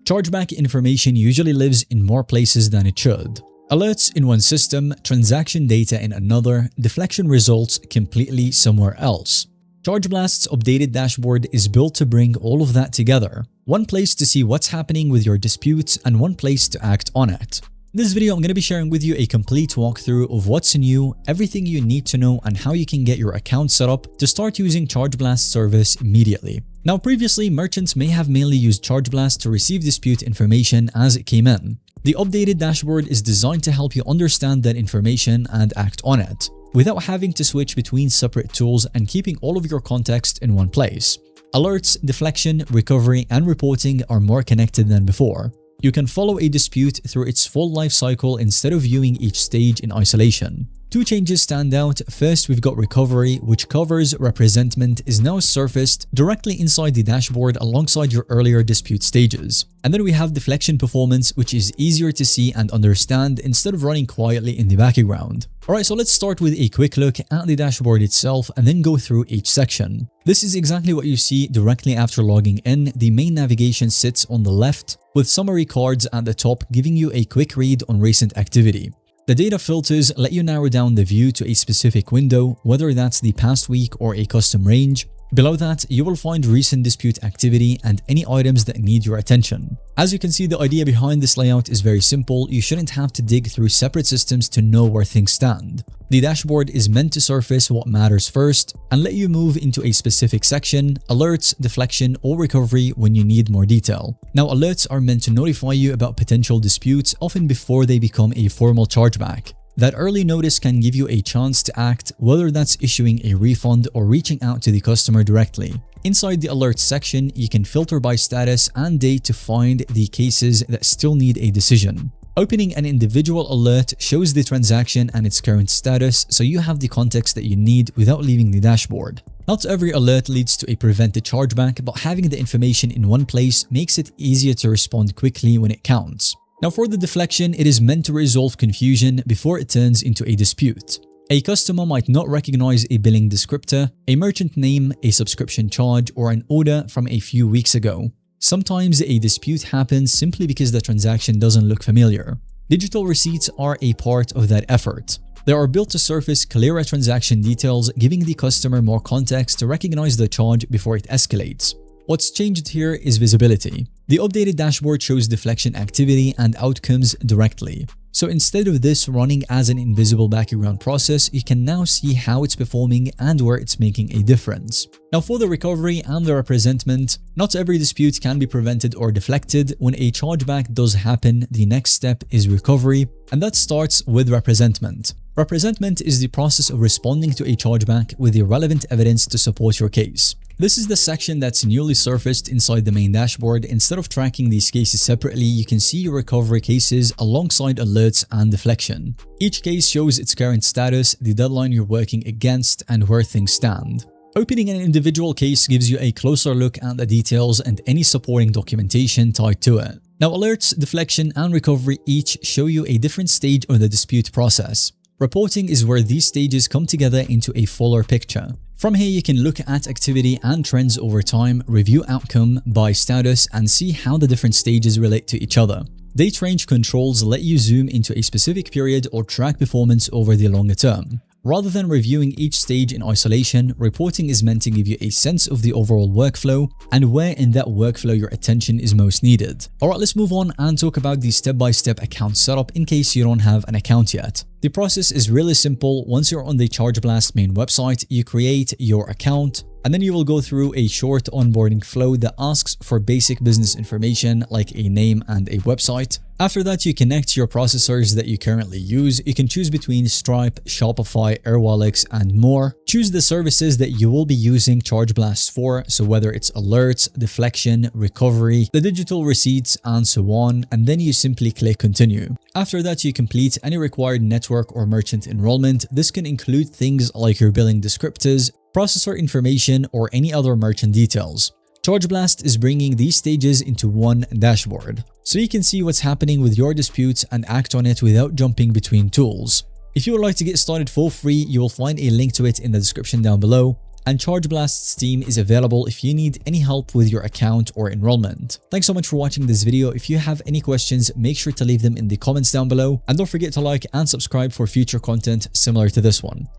Chargeback information usually lives in more places than it should. Alerts in one system, transaction data in another, deflection results completely somewhere else. Chargeblast's updated dashboard is built to bring all of that together. One place to see what's happening with your disputes and one place to act on it. In this video, I'm going to be sharing with you a complete walkthrough of what's new, everything you need to know, and how you can get your account set up to start using Chargeblast service immediately. Now, previously, merchants may have mainly used Chargeblast to receive dispute information as it came in. The updated dashboard is designed to help you understand that information and act on it, without having to switch between separate tools and keeping all of your context in one place. Alerts, deflection, recovery, and reporting are more connected than before. You can follow a dispute through its full life cycle instead of viewing each stage in isolation. Two changes stand out. First, we've got recovery, which covers representment is now surfaced directly inside the dashboard alongside your earlier dispute stages. And then we have deflection performance, which is easier to see and understand instead of running quietly in the background. Alright, so let's start with a quick look at the dashboard itself and then go through each section. This is exactly what you see directly after logging in. The main navigation sits on the left, with summary cards at the top giving you a quick read on recent activity. The data filters let you narrow down the view to a specific window, whether that's the past week or a custom range. Below that, you will find recent dispute activity and any items that need your attention. As you can see, the idea behind this layout is very simple. You shouldn't have to dig through separate systems to know where things stand. The dashboard is meant to surface what matters first and let you move into a specific section, alerts, deflection, or recovery when you need more detail. Now, alerts are meant to notify you about potential disputes, often before they become a formal chargeback. That early notice can give you a chance to act, whether that's issuing a refund or reaching out to the customer directly. Inside the alerts section, you can filter by status and date to find the cases that still need a decision. Opening an individual alert shows the transaction and its current status, so you have the context that you need without leaving the dashboard. Not every alert leads to a prevented chargeback, but having the information in one place makes it easier to respond quickly when it counts. Now, for the deflection, it is meant to resolve confusion before it turns into a dispute. A customer might not recognize a billing descriptor, a merchant name, a subscription charge, or an order from a few weeks ago. Sometimes a dispute happens simply because the transaction doesn't look familiar. Digital receipts are a part of that effort. They are built to surface clearer transaction details, giving the customer more context to recognize the charge before it escalates. What's changed here is visibility. The updated dashboard shows deflection activity and outcomes directly. So instead of this running as an invisible background process, you can now see how it's performing and where it's making a difference. Now, for the recovery and the representment, not every dispute can be prevented or deflected. When a chargeback does happen, the next step is recovery, and that starts with representment. Representment is the process of responding to a chargeback with the relevant evidence to support your case. This is the section that's newly surfaced inside the main dashboard. Instead of tracking these cases separately, you can see your recovery cases alongside alerts and deflection. Each case shows its current status, the deadline you're working against, and where things stand. Opening an individual case gives you a closer look at the details and any supporting documentation tied to it. Now, alerts, deflection, and recovery each show you a different stage of the dispute process. Reporting is where these stages come together into a fuller picture. From here, you can look at activity and trends over time, review outcome by status, and see how the different stages relate to each other. Date range controls let you zoom into a specific period or track performance over the longer term. Rather than reviewing each stage in isolation, reporting is meant to give you a sense of the overall workflow and where in that workflow your attention is most needed. Alright, let's move on and talk about the step-by-step account setup in case you don't have an account yet. The process is really simple. Once you're on the Chargeblast main website, you create your account, and then you will go through a short onboarding flow that asks for basic business information like a name and a website. After that, you connect your processors that you currently use. You can choose between Stripe, Shopify, Airwallex, and more. Choose the services that you will be using Chargeblast for, so whether it's alerts, deflection, recovery, the digital receipts, and so on, and then you simply click continue. After that, you complete any required network or merchant enrollment. This can include things like your billing descriptors, processor information, or any other merchant details. Chargeblast is bringing these stages into one dashboard, so you can see what's happening with your disputes and act on it without jumping between tools. If you would like to get started for free, you will find a link to it in the description down below. and Chargeblast's team is available if you need any help with your account or enrollment. Thanks so much for watching this video. If you have any questions, make sure to leave them in the comments down below, and don't forget to like and subscribe for future content similar to this one.